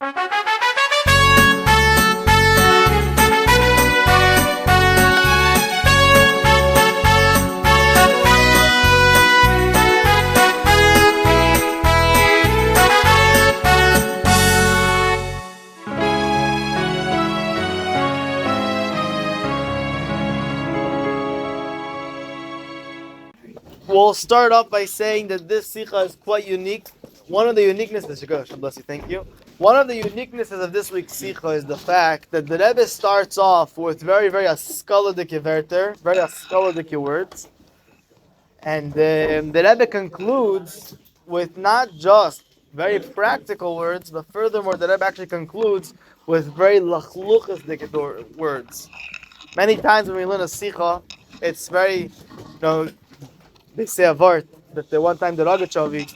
We'll start off by saying that this sicha is quite unique. One of the uniquenesses, bless you, thank you. One of the uniquenesses of this week's sicha is the fact that the Rebbe starts off with very, very askaladik verter, very askaladik words, and the Rebbe concludes with not just very practical words, but furthermore, the Rebbe actually concludes with very lachluchas words. Many times when we learn a sicha, it's very, they say a vart that the one time the Rogachovi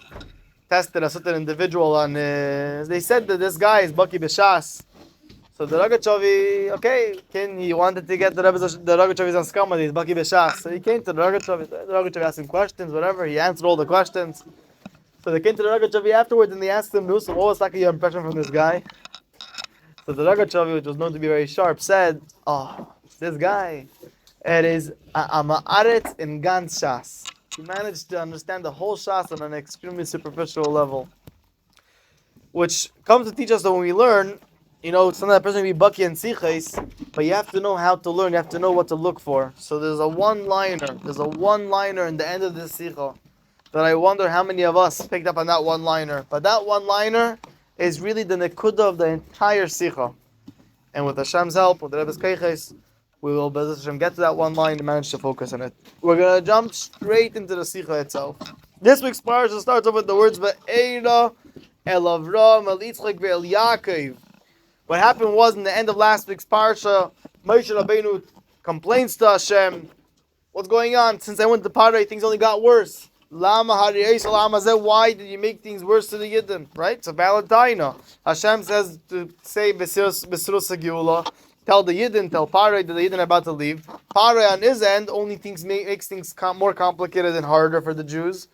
tested a certain individual on. They said that this guy is Baki B'Shas. So the Rogachovi, he wanted to get the Rogachovi's on skama. He's Baki B'Shas. So he came to the Rogachovi. The Rogachovi asked him questions, whatever. He answered all the questions. So they came to the Rogachovi afterwards and they asked him, "So what was like your impression from this guy?" So the Rogachovi, which was known to be very sharp, said, this guy, it is a ma'aretz in Gans Shas. He managed to understand the whole Shas on an extremely superficial level. Which comes to teach us that when we learn, sometimes a person can be baki and sichas, but you have to know how to learn, you have to know what to look for. So there's a one-liner in the end of this sicha that I wonder how many of us picked up on that one-liner. But that one-liner is really the nekuda of the entire sicha. And with Hashem's help, with the Rebbe's keiches, we will get to that one line and manage to focus on it. We're going to jump straight into the sicha itself. This week's parasha starts off with the words veara, el Avram, el Yitzchak, el Yaakov. What happened was in the end of last week's parasha, Moshe Rabbeinu complains to Hashem, what's going on? Since I went to Paray, things only got worse. Lama hariyos lama zeh, why did you make things worse to the Yiddin? Right? It's a valid taina. Hashem says to say Besirus Geula, tell the Yiddin, tell Paray that the Yiddin are about to leave. Paray on his end only makes things more complicated and harder for the Jews.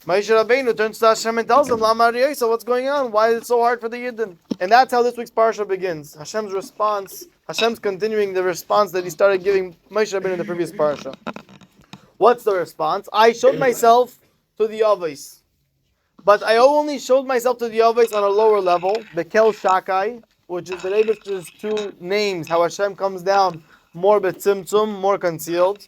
Moshe Rabbeinu turns to Hashem and tells him, Lama hariyos, what's going on? Why is it so hard for the Yiddin? And that's how this week's parasha begins. Hashem's response, Hashem's continuing the response that he started giving Moshe Rabbeinu in the previous parasha. What's the response? I showed myself to the Avos. But I only showed myself to the Avos on a lower level, the Kel Shakai, which is the Rebbe's two names, how Hashem comes down more betzimtzum, more concealed.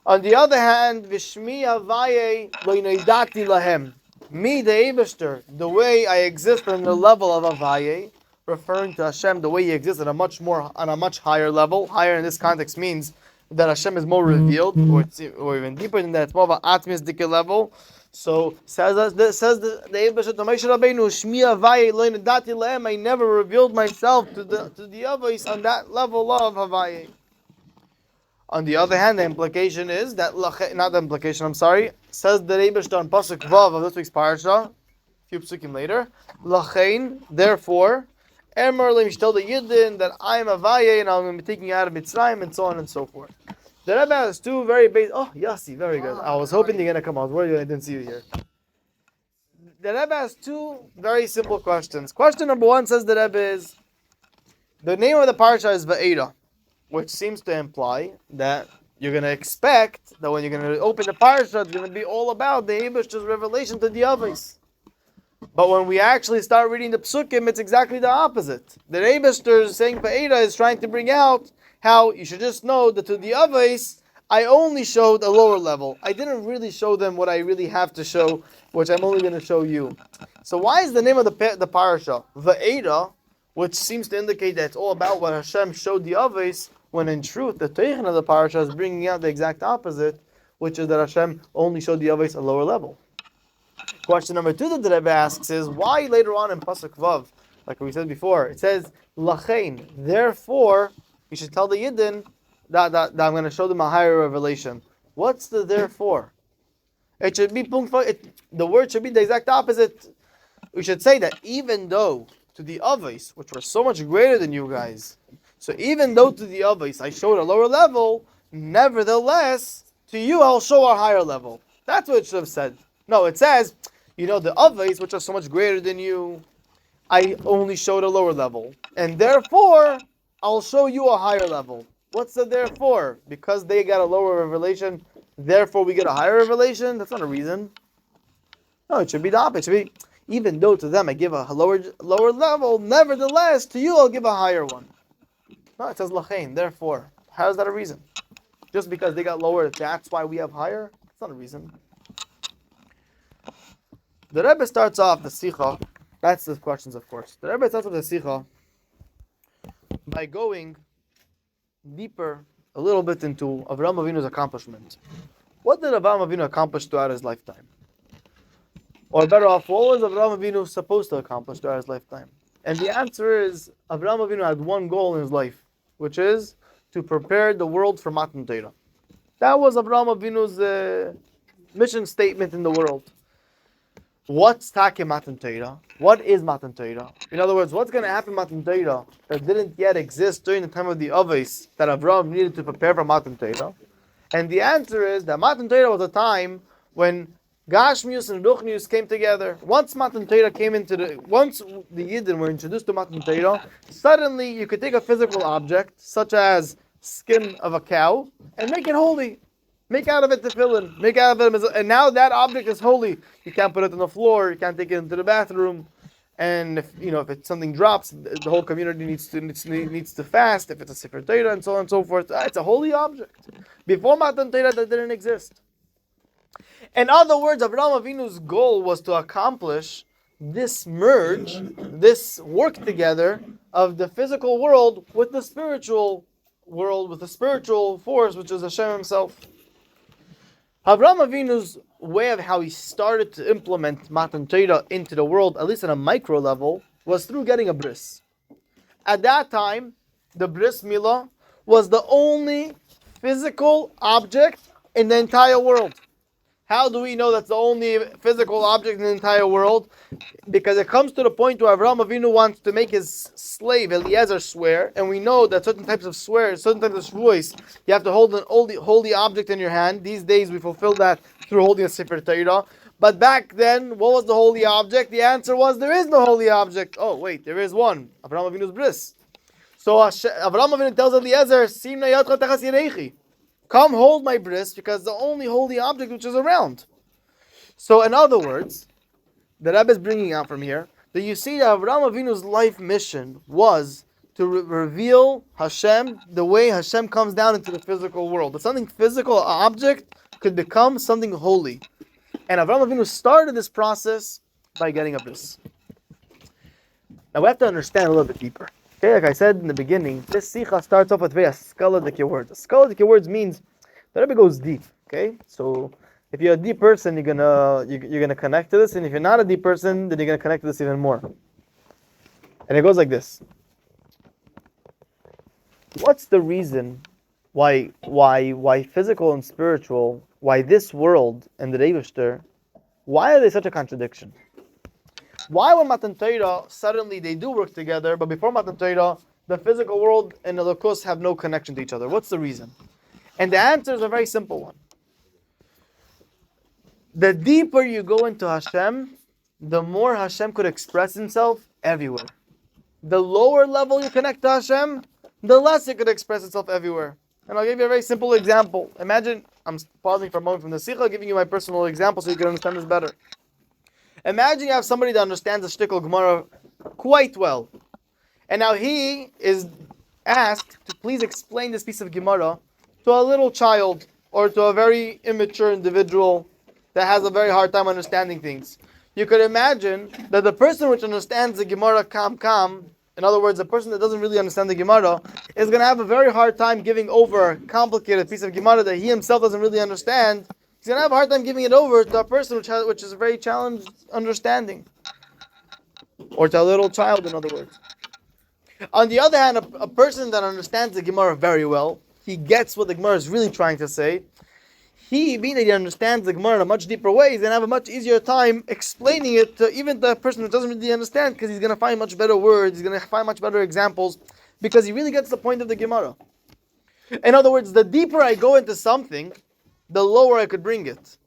On the other hand, Vishmi Avaye lo neidati lahem. Me, the Eibishter, the way I exist on the level of Avaye, referring to Hashem, the way he exists on a much higher level. Higher in this context means that Hashem is more revealed, or even deeper than that, it's more of an atmistic level. So says the Eibishter to Moshe Rabbeinu, Shmi Avaye lo neidati lahem. I never revealed myself to the Avos on that level of Avaye. On the other hand, the implication is that, says the Rebbe on Pasuk Vav of this week's parasha, a few psukim later, Lachein, therefore, Emer Lim tell the Yiddin that I am Avaye and I'm going to be taking you out of Mitzrayim and so on and so forth. The Rebbe has two very basic, Yassi, very good. I was hoping you're going to come out. Where are you? I didn't see you here. The Rebbe has two very simple questions. Question number one, says the Rebbe, is, the name of the parasha is veara, which seems to imply that you're going to expect that when you're going to open the parasha, it's going to be all about the Eibishter's revelation to the Avos. But when we actually start reading the psukim, it's exactly the opposite. The Eibishter is saying ve'era is trying to bring out how you should just know that to the Avos, I only showed a lower level. I didn't really show them what I really have to show, which I'm only going to show you. So why is the name of the parasha ve'era, which seems to indicate that it's all about what Hashem showed the Avos, when in truth, the Teichen of the parasha is bringing out the exact opposite, which is that Hashem only showed the Avos a lower level. Question number two that the Rebbe asks is, why later on in Pasuk Vav, like we said before, it says, Lachein, therefore, you should tell the Yiddin that I'm going to show them a higher revelation. What's the therefore? It should be, the word should be the exact opposite. We should say that even though to the Avos, which were so much greater than you guys, so even though to the Avos I showed a lower level, nevertheless, to you I'll show a higher level. That's what it should have said. No, it says, the Avos, which are so much greater than you, I only showed a lower level. And therefore, I'll show you a higher level. What's the therefore? Because they got a lower revelation, therefore we get a higher revelation? That's not a reason. No, it should be the opposite. It should be, even though to them I give a lower level, nevertheless, to you I'll give a higher one. No, it says lachein, therefore. How is that a reason? Just because they got lower, that's why we have higher? That's not a reason. The Rebbe starts off the sicha. That's the questions, of course. The Rebbe starts off the sicha by going deeper a little bit into Avraham Avinu's accomplishment. What did Avraham Avinu accomplish throughout his lifetime? Or better off, what was Avraham Avinu supposed to accomplish throughout his lifetime? And the answer is, Avraham Avinu had one goal in his life, which is to prepare the world for Matan Torah. That was Avraham Avinu's mission statement in the world. What's Take Matan Torah? What is Matan Torah? In other words, what's going to happen Matan Torah that didn't yet exist during the time of the Avos that Avraham needed to prepare for Matan Torah? And the answer is that Matan Torah was a time when Gashmius and Ruchnius came together. Once Matan Torah once the Yiddin were introduced to Matan Torah, suddenly you could take a physical object, such as skin of a cow, and make it holy. Make out of it tefillin. Make out of it, and now that object is holy. You can't put it on the floor. You can't take it into the bathroom. And if something drops, the whole community needs to fast. If it's a Sefer Torah and so on and so forth, it's a holy object. Before Matan Torah, that didn't exist. In other words, Avraham Avinu's goal was to accomplish this merge, this work together of the physical world with the spiritual world, with the spiritual force, which is Hashem Himself. Avraham Avinu's way of how he started to implement Matan Torah into the world, at least on a micro level, was through getting a bris. At that time, the bris milah was the only physical object in the entire world. How do we know that's the only physical object in the entire world? Because it comes to the point where Avraham Avinu wants to make his slave Eliezer swear, and we know that certain types of swears, certain types of shvuos, you have to hold an holy object in your hand. These days we fulfill that through holding a Sefer Torah. But back then, what was the holy object? The answer was, there is no holy object. Oh wait, there is one. Avraham Avinu's bris. So Avraham Avinu tells Eliezer, Simna yadcha tachas yireichi. Come hold my bris, because the only holy object which is around. So in other words, the Rebbe is bringing out from here that you see that Avraham Avinu's life mission was to reveal Hashem the way Hashem comes down into the physical world. That something physical, an object, could become something holy. And Avraham Avinu started this process by getting a bris. Now we have to understand a little bit deeper. Okay, like I said in the beginning, this sicha starts off with very skaladik words. Skaladik words means the Rebbe goes deep. Okay, so if you're a deep person, you're gonna connect to this, and if you're not a deep person, then you're gonna connect to this even more. And it goes like this: what's the reason why physical and spiritual, why this world and the Eibishter, why are they such a contradiction? Why when Matan Torah, suddenly they do work together, but before Matan Torah, the physical world and the malchus have no connection to each other? What's the reason? And the answer is a very simple one. The deeper you go into Hashem, the more Hashem could express Himself everywhere. The lower level you connect to Hashem, the less it could express itself everywhere. And I'll give you a very simple example. Imagine, I'm pausing for a moment from the sicha, giving you my personal example so you can understand this better. Imagine you have somebody that understands the shtickle Gemara quite well. And now he is asked to please explain this piece of Gemara to a little child or to a very immature individual that has a very hard time understanding things. You could imagine that the person which understands the Gemara kam, in other words, the person that doesn't really understand the Gemara, is going to have a very hard time giving over a complicated piece of Gemara that he himself doesn't really understand. He's going to have a hard time giving it over to a person which is a very challenged understanding. Or to a little child, in other words. On the other hand, a person that understands the Gemara very well, he gets what the Gemara is really trying to say. He, being that he understands the Gemara in a much deeper way, he's going to have a much easier time explaining it to even the person who doesn't really understand, because he's going to find much better words, he's going to find much better examples, because he really gets the point of the Gemara. In other words, the deeper I go into something, the lower I could bring it.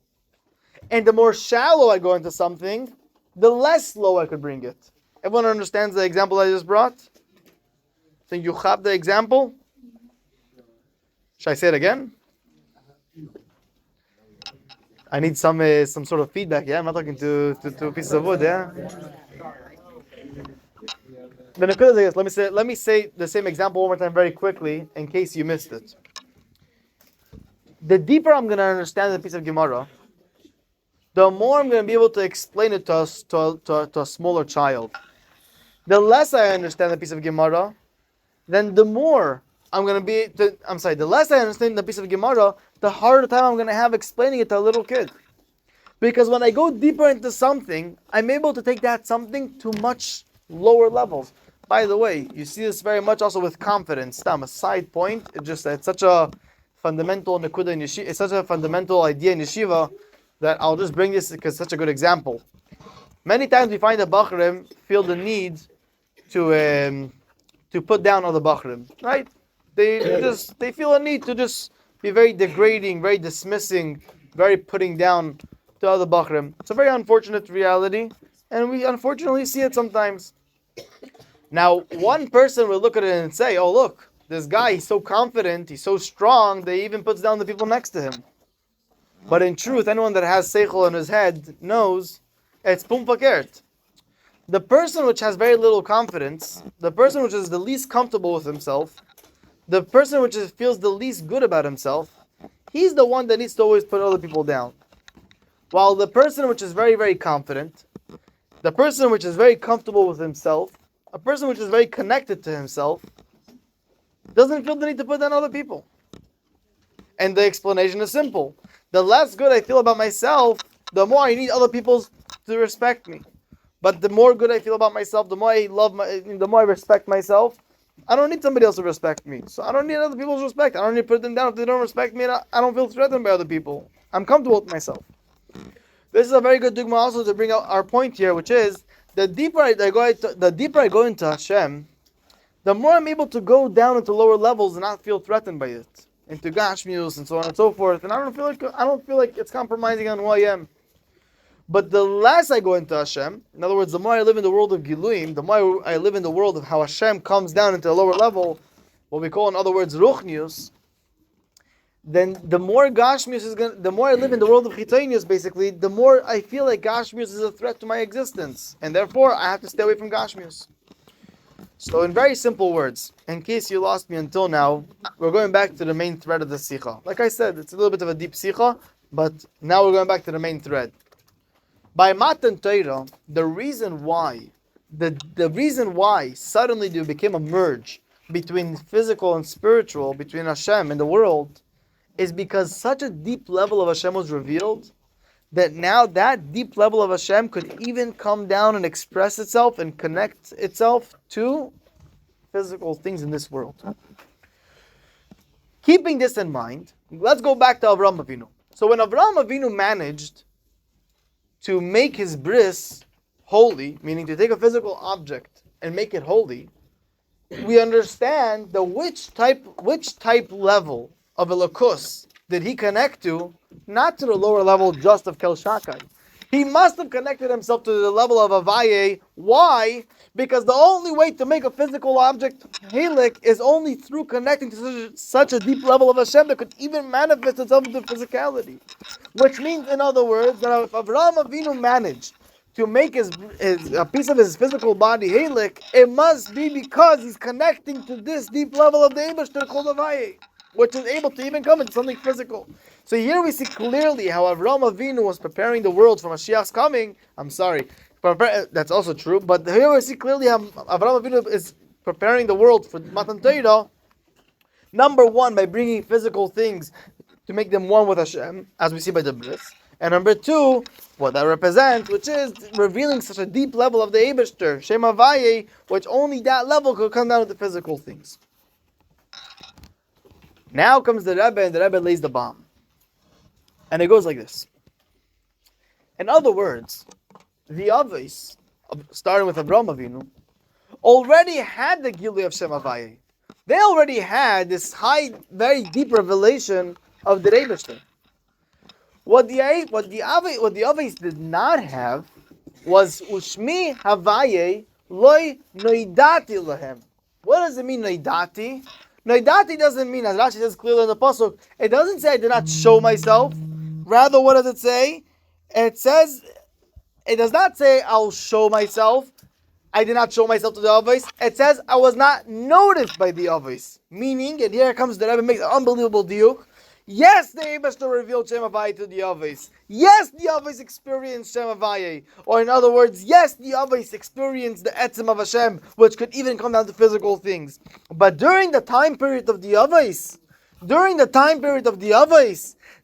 And the more shallow I go into something, the less low I could bring it. Everyone understands the example I just brought? Think you have the example? Should I say it again? I need some sort of feedback. Yeah, I'm not talking to pieces of wood. Yeah. Then let me say the same example one more time very quickly in case you missed it. The deeper I'm going to understand the piece of Gemara, the more I'm going to be able to explain it to a smaller child. The less I understand the piece of Gemara, then the more I'm going to be. The less I understand the piece of Gemara, the harder time I'm going to have explaining it to a little kid. Because when I go deeper into something, I'm able to take that something to much lower levels. By the way, you see this very much also with confidence. A side point. It's such a fundamental nekuda in yeshiva. It's such a fundamental idea in yeshiva that I'll just bring this because it's such a good example. Many times we find the bachrim feel the need to put down other bachrim, right? They feel a need to just be very degrading, very dismissing, very putting down to other bachrim. It's a very unfortunate reality, and we unfortunately see it sometimes. Now, one person will look at it and say, "Oh, look, this guy, he's so confident, he's so strong, that he even puts down the people next to him." But in truth, anyone that has seichel in his head knows it's pum fakert. The person which has very little confidence, the person which is the least comfortable with himself, the person which feels the least good about himself, he's the one that needs to always put other people down. While the person which is very, very confident, the person which is very comfortable with himself, a person which is very connected to himself, doesn't feel the need to put down other people. And the explanation is simple. The less good I feel about myself, the more I need other people to respect me. But the more good I feel about myself, the more I respect myself, I don't need somebody else to respect me. So I don't need other people's respect. I don't need to put them down if they don't respect me. I don't feel threatened by other people. I'm comfortable with myself. This is a very good dogma also to bring out our point here, which is the deeper I go into Hashem, the more I'm able to go down into lower levels and not feel threatened by it, into Gashmius and so on and so forth. And I don't feel like it's compromising on who I am. But the less I go into Hashem, in other words, the more I live in the world of Giluim, the more I live in the world of how Hashem comes down into a lower level, what we call in other words Ruchnius, then the more Gashmius the more I live in the world of Chitonius, basically, the more I feel like Gashmius is a threat to my existence. And therefore, I have to stay away from Gashmius. So in very simple words, in case you lost me until now, we're going back to the main thread of the sicha. Like I said, it's a little bit of a deep sicha, but now we're going back to the main thread. By Matan Torah, the reason why suddenly there became a merge between physical and spiritual, between Hashem and the world, is because such a deep level of Hashem was revealed that now that deep level of Hashem could even come down and express itself and connect itself to physical things in this world. Keeping this in mind, let's go back to Avraham Avinu. So when Avraham Avinu managed to make his bris holy, meaning to take a physical object and make it holy, we understand the which type level of Elokus did he connect to, not to the lower level just of Kel Shakai. He must have connected himself to the level of Avaye. Why? Because the only way to make a physical object helik is only through connecting to such a deep level of Hashem that could even manifest itself into physicality. Which means, in other words, that if Avraham Avinu managed to make a piece of his physical body helik, it must be because he's connecting to this deep level of the Eibashter called Avaye, which is able to even come into something physical. So here we see clearly how Avraham Avinu was preparing the world for Mashiach's coming. That's also true, but here we see clearly how Avraham Avinu is preparing the world for Matan Torah. Number one, by bringing physical things to make them one with Hashem, as we see by the bris. And number two, what that represents, which is revealing such a deep level of the Eibashter, Shem Havaye, which only that level could come down to the physical things. Now comes the Rebbe, and the Rebbe lays the bomb. And it goes like this. In other words, the Avos, starting with Avraham Avinu, already had the Geula of Shem Havaye. They already had this high, very deep revelation of the Rebbe. What the Avos did not have was Ushmi Havaye Loi noidati lahem. What does it mean, noidati? Noidati doesn't mean, as Rashi says clearly in the pasuk, it doesn't say I did not show myself. Rather, what does it say? It says, it does not say I'll show myself. I did not show myself to the Avos. It says I was not noticed by the Avos. Meaning, and here comes the Rebbe makes an unbelievable diuk. Yes, the Eibashter revealed Shem Havayeh to the Avos. Yes, the Avos experienced Shem Havayeh. Or in other words, yes, the Avos experienced the Etzem of Hashem, which could even come down to physical things. But during the time period of the Avos,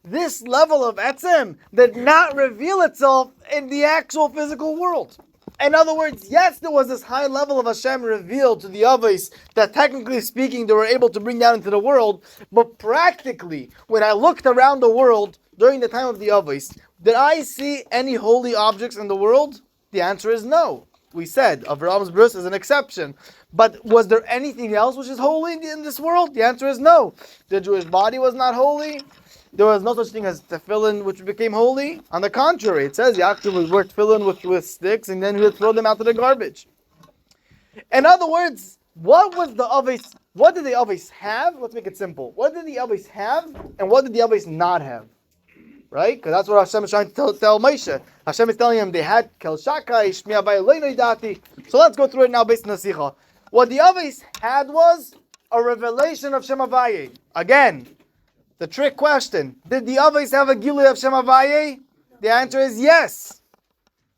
this level of Etzem did not reveal itself in the actual physical world. In other words, yes, there was this high level of Hashem revealed to the Avos that technically speaking they were able to bring down into the world, but practically, when I looked around the world during the time of the Avos, did I see any holy objects in the world? The answer is no. We said Abraham's bris is an exception. But was there anything else which is holy in this world? The answer is no. The Jewish body was not holy. There was no such thing as tefillin which became holy. On the contrary, it says Yaakov would wear tefillin with sticks and then he would throw them out to the garbage. In other words, what did the Avos have? Let's make it simple. What did the Avos have and what did the Avos not have? Right? Because that's what Hashem is trying to tell Moshe. Hashem is telling him they had Kel Shakai, Shmi Havayeh Lo Noidati. So let's go through it now based on the sicha. What the Avos had was a revelation of Shem Havayeh. Again, the trick question. Did the Avos have a Geula of Shem Havayeh? The answer is yes.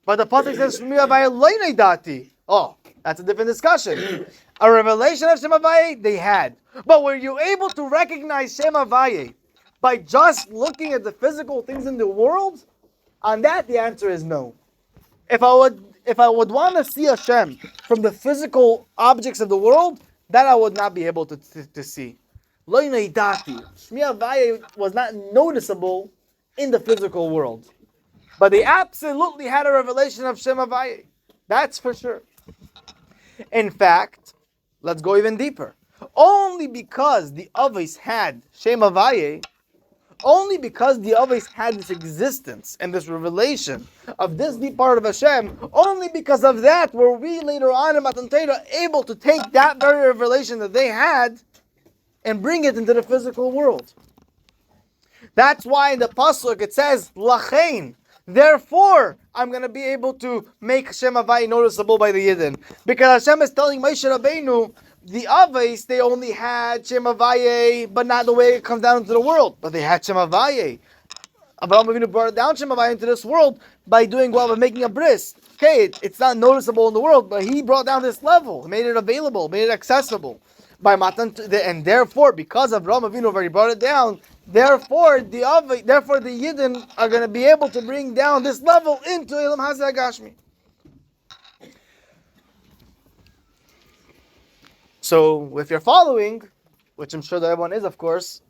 But the pasuk says Shmi Havayeh Lo Noidati. Oh, that's a different discussion. A revelation of Shem Havayeh they had. But were you able to recognize Shem Havayeh by just looking at the physical things in the world? On that, the answer is no. If I would want to see Hashem from the physical objects of the world, that I would not be able to see. Lo noidati. Shmi Havayeh was not noticeable in the physical world. But they absolutely had a revelation of Shem Havayeh. That's for sure. In fact, let's go even deeper. Only because the Avos had Shem Havayeh, only because the Avos had this existence and this revelation of this deep part of Hashem, only because of that were we later on in Matan Torah able to take that very revelation that they had and bring it into the physical world. That's why in the pasuk it says, Lachein, therefore I'm going to be able to make Shem Havayeh noticeable by the Yiddin. Because Hashem is telling Moshe Rabbeinu, the Avos, they only had Shem Havayeh, but not the way it comes down into the world. But they had Shem Havayeh. Abraham Avinu brought down Shem Havayeh into this world by doing what? By making a bris. Okay, it's not noticeable in the world, but he brought down this level, made it available, made it accessible by Matan, and therefore, because Abraham Avinu already brought it down, therefore the Yiddin are going to be able to bring down this level into Elam Hazeh Gashmi. So, if you're following, which I'm sure that everyone is, of course,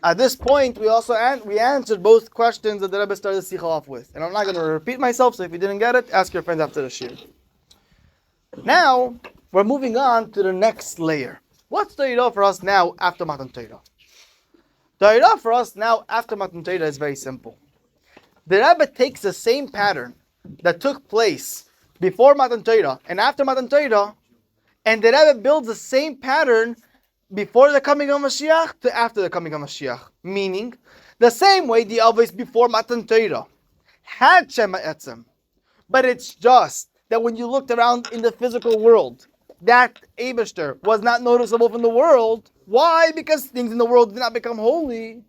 at this point we answered both questions that the Rebbe started the sicha off with, and I'm not going to repeat myself. So, if you didn't get it, ask your friends after the shir. Now we're moving on to the next layer. What's the tora for us now after Matan Torah? The tora for us now after Matan Torah is very simple. The Rebbe takes the same pattern that took place before Matan Torah and after Matan Torah, and the Rebbe builds the same pattern before the coming of Mashiach to after the coming of Mashiach. Meaning, the same way the Avos before Matan Torah had Shem Etzem. But it's just that when you looked around in the physical world, that Eibashter was not noticeable from the world. Why? Because things in the world did not become holy.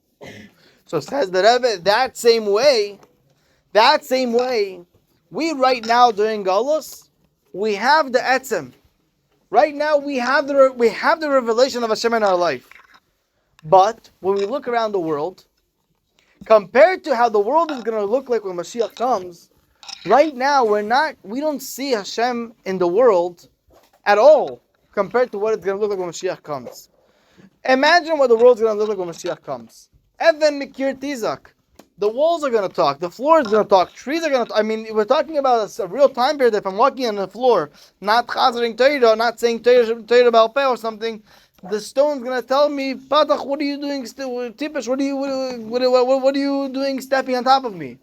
So says the Rebbe, that same way, we right now during Galus, we have the Etzem. Right now we have the revelation of Hashem in our life. But when we look around the world, compared to how the world is going to look like when Mashiach comes, right now we don't see Hashem in the world at all compared to what it's going to look like when Mashiach comes. Imagine what the world's going to look like when Mashiach comes. Even Mikir Tizak. The walls are going to talk. The floor is going to talk. Trees are going to talk. I mean, we're talking about a real time period. If I'm walking on the floor, not chazering Torah, not saying Torah Baal Peh or something, the stone's going to tell me, Patach, what are you doing? Tipish, what are you doing stepping on top of me?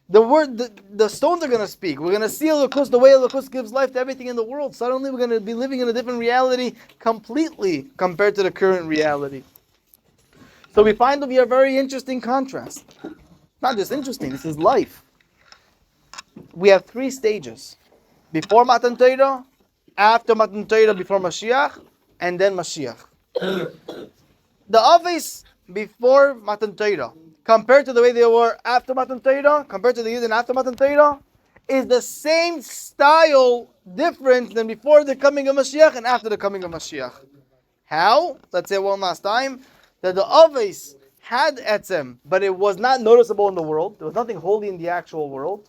the stones are going to speak. We're going to see Elokus, the way Elokus gives life to everything in the world. Suddenly we're going to be living in a different reality completely compared to the current reality. So we find to be a very interesting contrast. Not just interesting, this is life. We have 3 stages. Before Matan Torah, after Matan Torah, before Mashiach, and then Mashiach. The Avos before Matan Torah, compared to the way they were after Matan Torah, compared to the Yiddin after Matan Torah, is the same style difference than before the coming of Mashiach and after the coming of Mashiach. How? Let's say one last time, that the Avos had etzem, but it was not noticeable in the world. There was nothing holy in the actual world.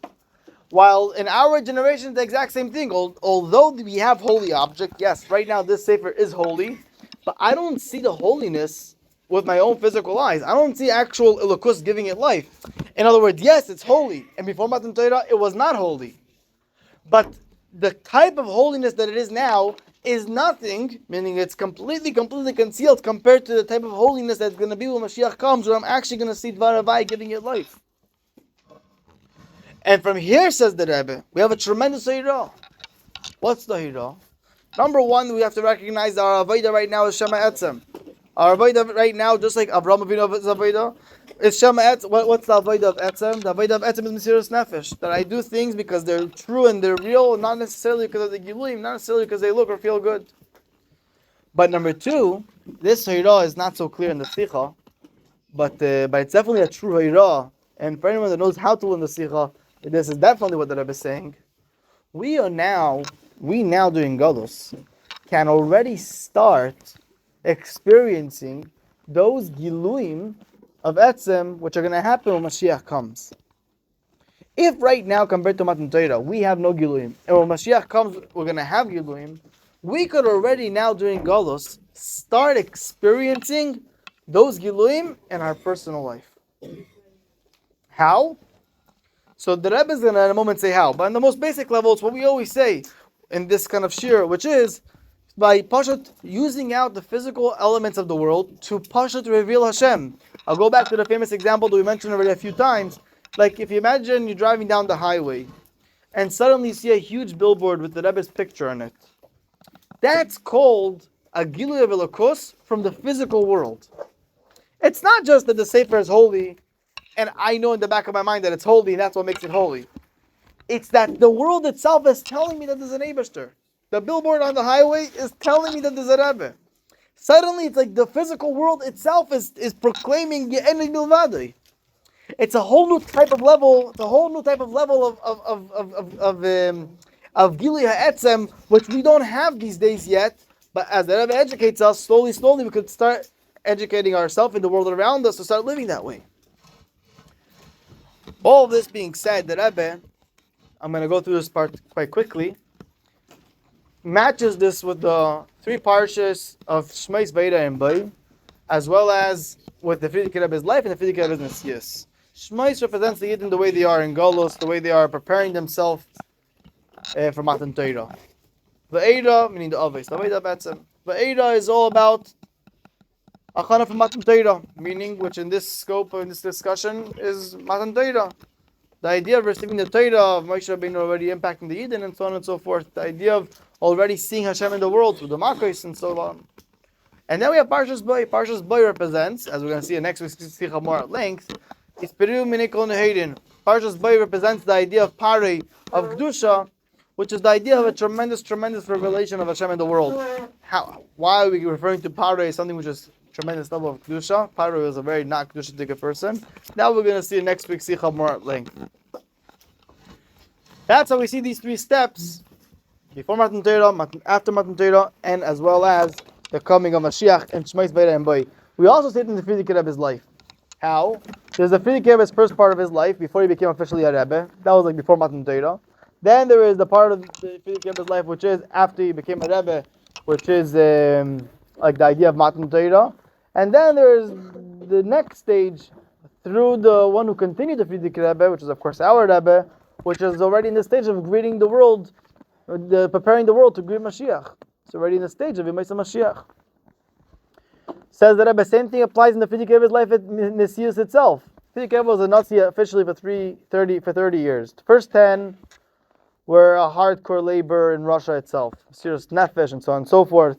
While in our generation, the exact same thing. Although we have holy object, yes, right now this sefer is holy, but I don't see the holiness with my own physical eyes. I don't see actual Elokus giving it life. In other words, yes, it's holy, and before Matan Torah, it was not holy. But the type of holiness that it is now is nothing, meaning it's completely concealed compared to the type of holiness that's going to be when Mashiach comes, where I'm actually going to see Dvar Rabbi giving it life. And from here, says the Rebbe, we have a tremendous hira. What's the hira? Number one, we have to recognize that our avodah right now is Shema Etzem. Our avodah right now, just like Avraham Avinu's avodah, is Shema Etzem. What's the avodah of Etzem? The avodah of Etzem is Mesiras Nefesh. That I do things because they're true and they're real, not necessarily because of the Giluim, not necessarily because they look or feel good. But number two, this hira is not so clear in the sicha, but it's definitely a true hira. And for anyone that knows how to learn the sicha, this is definitely what the Rebbe is saying. We now doing Galus, can already start experiencing those Giluim of Etzem, which are going to happen when Mashiach comes. If right now, compared to Matan Torah, we have no Giluim, and when Mashiach comes, we're going to have Giluim, we could already now during Galus start experiencing those Giluim in our personal life. How? So the Rebbe is going to in a moment say how. But on the most basic level, it's what we always say in this kind of shir, which is by Pashat using out the physical elements of the world to Pashat reveal Hashem. I'll go back to the famous example that we mentioned already a few times. Like if you imagine you're driving down the highway and suddenly you see a huge billboard with the Rebbe's picture on it. That's called a Gilui of Elokus from the physical world. It's not just that the Sefer is holy and I know in the back of my mind that it's holy, and that's what makes it holy. It's that the world itself is telling me that there's an Eibishter. The billboard on the highway is telling me that there's a Rebbe. Suddenly, it's like the physical world itself is proclaiming Ye'eni Milvadi. It's a whole new type of level. It's a whole new type of level of Gilui HaEtzem, which we don't have these days yet. But as the Rebbe educates us, slowly, we could start educating ourselves in the world around us to start living that way. All of this being said, the Rebbe, I'm going to go through this part quite quickly, matches this with the 3 parshas of Shmais, Veara, and Bay, as well as with the Frierdiker Rebbe's life and the Frierdiker Rebbe's Nesius. Shmais represents the Yiddin the way they are in Galus, the way they are preparing themselves for Matan Torah. Veara, meaning the Avos, the Avodah Etzem. Veara is all about Achana for Matan Torah, meaning, which in this scope, in this discussion, is Matan Torah. The idea of receiving the Torah of Moshe Rabbeinu already impacting the Yiddin and so on and so forth. The idea of already seeing Hashem in the world through the malchus and so on. And then we have Parshas Bay. Parshas Bay represents, as we're going to see in next week's sicha more at length, is Peru Minikol Nehedin. Parshas Bay represents the idea of Parei, of Kedusha, which is the idea of a tremendous revelation of Hashem in the world. Why are we referring to Parei as something which is tremendous level of Kedusha? Paro is a very not Kedusha person. Now we're going to see next week's sicha more at length. That's how we see these 3 steps, before Matan Torah, after Matan Torah, and as well as the coming of Mashiach and Shmais, Veara, and Bay. We also see it in the Frierdiker Rebbe's life. How? There's the Frierdiker Rebbe's first part of his life, before he became officially a Rebbe. That was like before Matan Torah. Then there is the part of the Frierdiker Rebbe's life, which is after he became a Rebbe, which is like the idea of Matan Torah. And then there's the next stage through the one who continued the Frierdiker Rebbe, which is of course our Rebbe, which is already in the stage of greeting the world, preparing the world to greet Mashiach. It's already in the stage of Yemais Mashiach. Says the Rebbe, same thing applies in the Frierdiker Rebbe's life at Nesius itself. Frierdiker Rebbe was a Nazi officially for 30 years. The first 10 were a hardcore labor in Russia itself, serious nefesh and so on and so forth.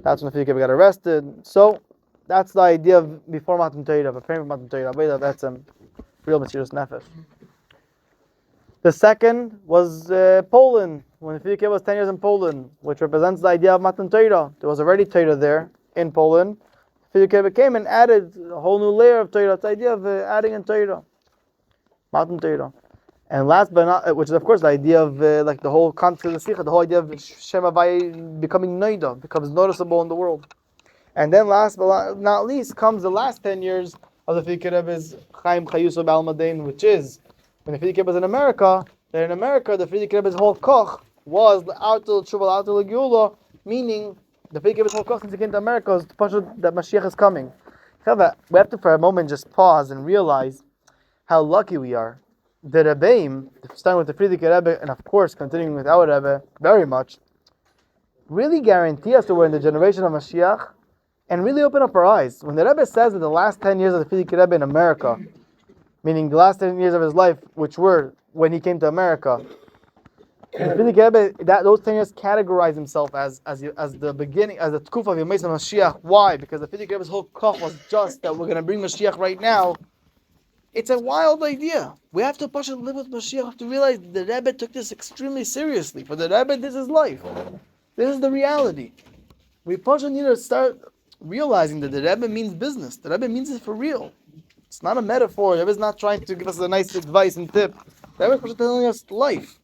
That's when the Frierdiker Rebbe got arrested. So that's the idea of before Matan Torah, preparing for Matan Torah, that's real serious nefesh. The second was Poland, when the Frierdiker Rebbe was 10 years in Poland, which represents the idea of Matan Torah. There was already Torah there in Poland. The Frierdiker Rebbe came and added a whole new layer of Torah. It's the idea of adding in Torah, Matan Torah. And last but not, which is of course the idea of like the whole concept of the sicha, the whole idea of Shem Havai becoming noida, becomes noticeable in the world. And then last but not least comes the last 10 years of the Frierdiker Rebbe's Chaim Chayuso B'Almadein, which is when the Frierdiker Rebbe was in America. Then in America, the Frierdiker Rebbe's whole koch was out to Tshuva, out to Geula, meaning the Frierdiker Rebbe's whole koch since he came to America is to push that Mashiach is coming. We have to for a moment just pause and realize how lucky we are. The Rebbeim, starting with the Frierdiker Rebbe, and of course continuing with our Rebbe, very much, really guarantee us that we're in the generation of Mashiach, and really open up our eyes. When the Rebbe says that the last 10 years of the Frierdiker Rebbe in America, meaning the last 10 years of his life, which were when he came to America, the Frierdiker Rebbe, those 10 years categorize himself as the beginning, as the Tkuf of Yemei Mashiach. Why? Because the Frierdiker Rebbe's whole koch was just that we're going to bring Mashiach right now. It's a wild idea. We have to push and live with Mashiach. We have to realize the Rebbe took this extremely seriously. For the Rebbe, this is life. This is the reality. We push and need to start realizing that the Rebbe means business. The Rebbe means it for real. It's not a metaphor. The Rebbe is not trying to give us a nice advice and tip. The Rebbe is telling us life.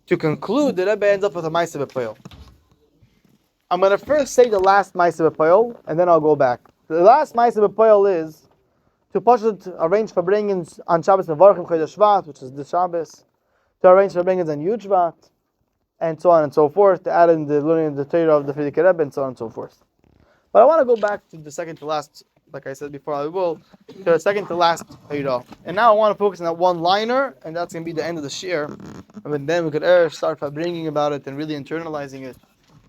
To conclude, the Rebbe ends up with a Ma'aseh B'Poel. I'm going to first say the last Ma'aseh B'Poel, and then I'll go back. The last Ma'aseh B'Poel is to Pashut arrange for bringings on Shabbos Mevarchim Chodesh Shvat, which is the Shabbos, to arrange for bringings on Yud Shvat, and so on and so forth, to add in the learning of the Torah of the Frierdiker Rebbe, and so on and so forth. But I want to go back to the second to last, like I said before, I will, to the second to last Torah. And now I want to focus on that one liner, and that's going to be the end of the shir. And then we could start bringing about it and really internalizing it.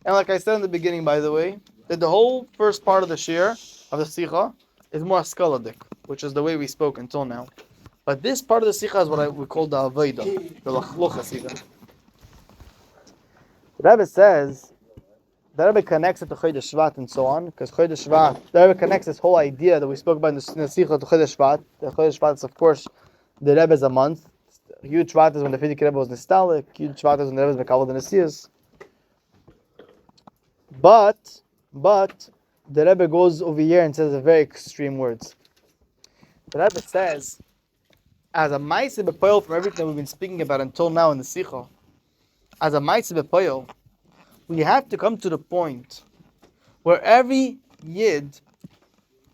And like I said in the beginning, by the way, that the whole first part of the shir, of the sicha, is more skaladik, which is the way we spoke until now. But this part of the sicha is what we call the avodah, the lachlucha sicha. The Rebbe says, the Rebbe connects it to Chodesh Shvat and so on, because Chodesh Shvat, the Rebbe connects this whole idea that we spoke about in the sicha to Chodesh Shvat. The Chodesh Shvat is, of course, the Rebbe is a month. Yud Shvat is when the Frierdiker Rebbe was nostalgic. Yud Shvat is when the Rebbe is mekabel the Nesiyas. But the Rebbe goes over here and says very extreme words. The Rebbe says, as a Ma'aseh B'Poel from everything that we've been speaking about until now in the Sicha, as a Ma'aseh B'Poel, we have to come to the point where every Yid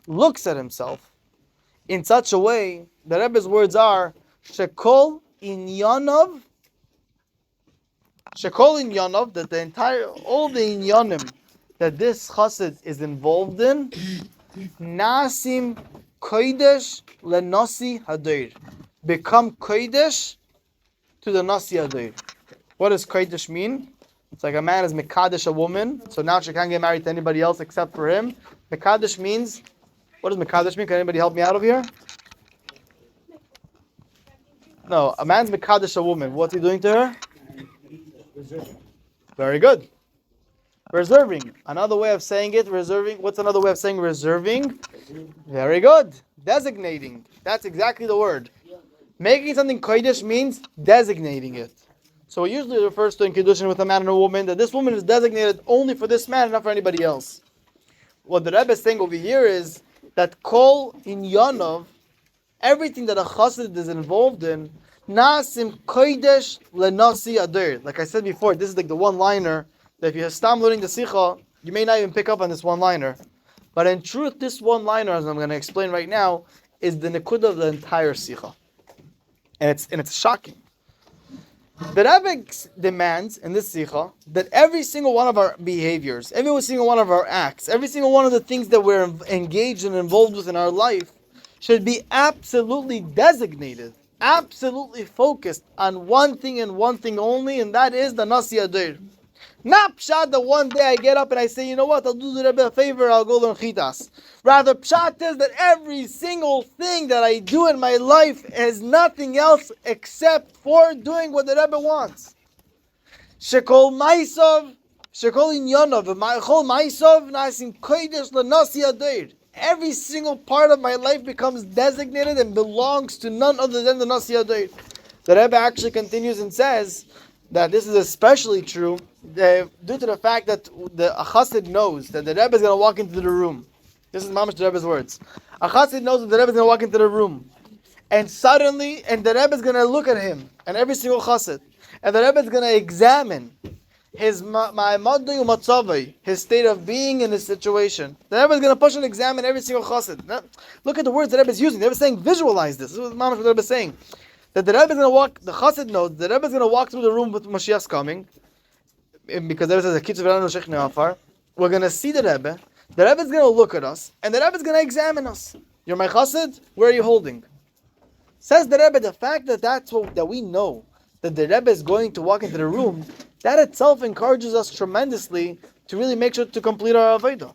looks at himself in such a way, the Rebbe's words are, Shekol Inyanov, that all the Inyanim that this chassid is involved in, Nasim Kodesh leNasi Hadir, become Kodesh to the Nasi Hadir. What does Kodesh mean? It's like a man is Mekadesh a woman, so now she can't get married to anybody else except for him. Mekadesh means, what does Mekadesh mean? Can anybody help me out over here? No, a man's Mekadesh a woman. What's he doing to her? Very good. Reserving. Another way of saying it, reserving. What's another way of saying reserving? Very good. Designating. That's exactly the word. Making something kodesh means designating it. So it usually refers to in Kiddushin with a man and a woman, that this woman is designated only for this man and not for anybody else. What the Rebbe is saying over here is that kol inyanov, everything that a chassid is involved in, nasim kodesh leNasi Hadir. Like I said before, this is like the one-liner that if you start learning the sicha, you may not even pick up on this one-liner. But in truth, this one-liner, as I'm going to explain right now, is the nekudah of the entire sicha. And it's shocking. The Rebbe demands in this sicha that every single one of our behaviors, every single one of our acts, every single one of the things that we're engaged and involved with in our life should be absolutely designated, absolutely focused on one thing and one thing only, and that is the Nasi Hadir. Not pshat that one day I get up and I say, you know what, I'll do the Rebbe a favor, I'll go learn chitas. Rather, pshat is that every single thing that I do in my life is nothing else except for doing what the Rebbe wants. Shekol maisov, shekol inyanov, chol maisov, nasim kodesh lenasi adeir. Every single part of my life becomes designated and belongs to none other than the nasi adeir. The Rebbe actually continues and says that this is especially true due to the fact that the chassid knows that the Rebbe is going to walk into the room. This is mamash the Rebbe's words. A chassid knows that the Rebbe is going to walk into the room, and suddenly, and the Rebbe is going to look at him, and every single chassid, and the Rebbe is going to examine his his state of being in his situation. The Rebbe is going to push and examine every single chassid. Now, look at the words the Rebbe is using. The Rebbe is saying, visualize this. This is what mamash the Rebbe is saying. That the Rebbe is going to walk, the chassid knows, the Rebbe is going to walk through the room with Mashiach's coming, because the Rebbe says, we're going to see the Rebbe is going to look at us, and the Rebbe is going to examine us. You're my chassid, where are you holding? Says the Rebbe, the fact that that we know, that the Rebbe is going to walk into the room, that itself encourages us tremendously to really make sure to complete our avodah.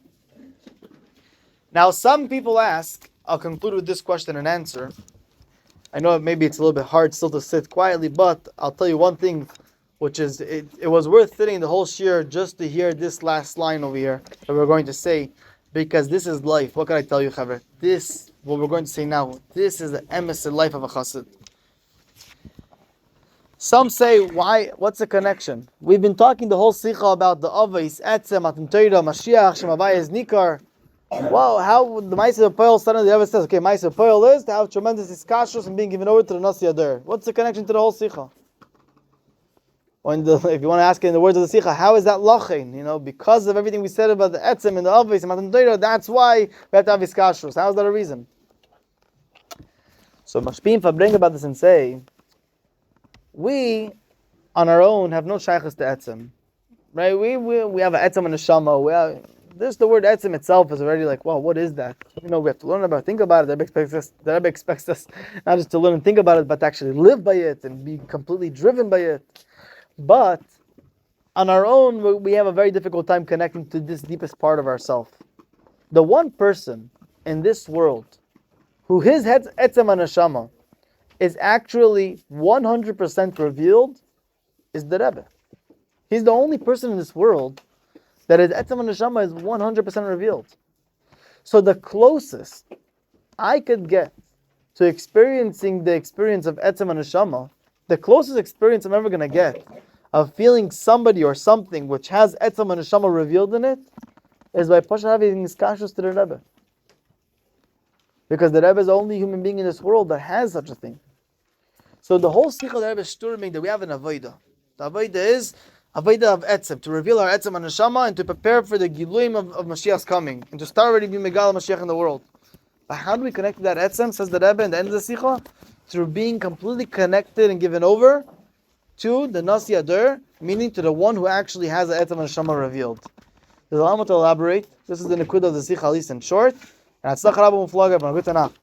Now some people ask, I'll conclude with this question and answer. I know maybe it's a little bit hard still to sit quietly, but I'll tell you one thing, which is it was worth sitting the whole shiur just to hear this last line over here that we're going to say, because this is life. What can I tell you, Chaver? This, what we're going to say now, this is the emes life of a chassid. Some say, why? What's the connection? We've been talking the whole sicha about the Avos, etzem, Matan, Torah, Mashiach, Shemavayis, Nikar. Wow, how the Ma'aseh Poel suddenly ever says, okay, Ma'aseh Poel is to have tremendous iskashus and being given over to the Nasi Adar. What's the connection to the whole sicha? If you want to ask it in the words of the sicha, how is that lachein? You know, because of everything we said about the etzem and the Avos and Matan Torah, that's why we have to have iskashus. How is that a reason? So Mashpim bring about this and say, we, on our own, have no shaykhs to etzem, right? We have an etzem and a shama. The word etzem itself is already like, wow, what is that? You know, we have to learn about it, think about it. The Rebbe expects us not just to learn and think about it, but to actually live by it and be completely driven by it. But on our own, we have a very difficult time connecting to this deepest part of ourselves. The one person in this world who his etzem and neshama is actually 100% revealed is the Rebbe. He's the only person in this world that his etzem and neshama is 100% revealed. So the closest I could get to experiencing the experience of etzem and neshama, the closest experience I'm ever going to get of feeling somebody or something which has etzem and neshama revealed in it, is by Pasha having iskashus to the Rebbe. Because the Rebbe is the only human being in this world that has such a thing. So the whole sicha the Rebbe is sturming that we have an avodah. The avodah is avodah of etzem, to reveal our etzem and neshama and to prepare for the giluim of Mashiach's coming and to start already being megal Mashiach in the world. But how do we connect to that etzem, says the Rebbe in the end of the sicha? Through being completely connected and given over to the Nasi Adar, meaning to the one who actually has the etzem and neshama revealed. There's a lot more to elaborate. This is the nikud of the sicha, at least in short. And Atzlach Rabbi Muflaga, but a good enough.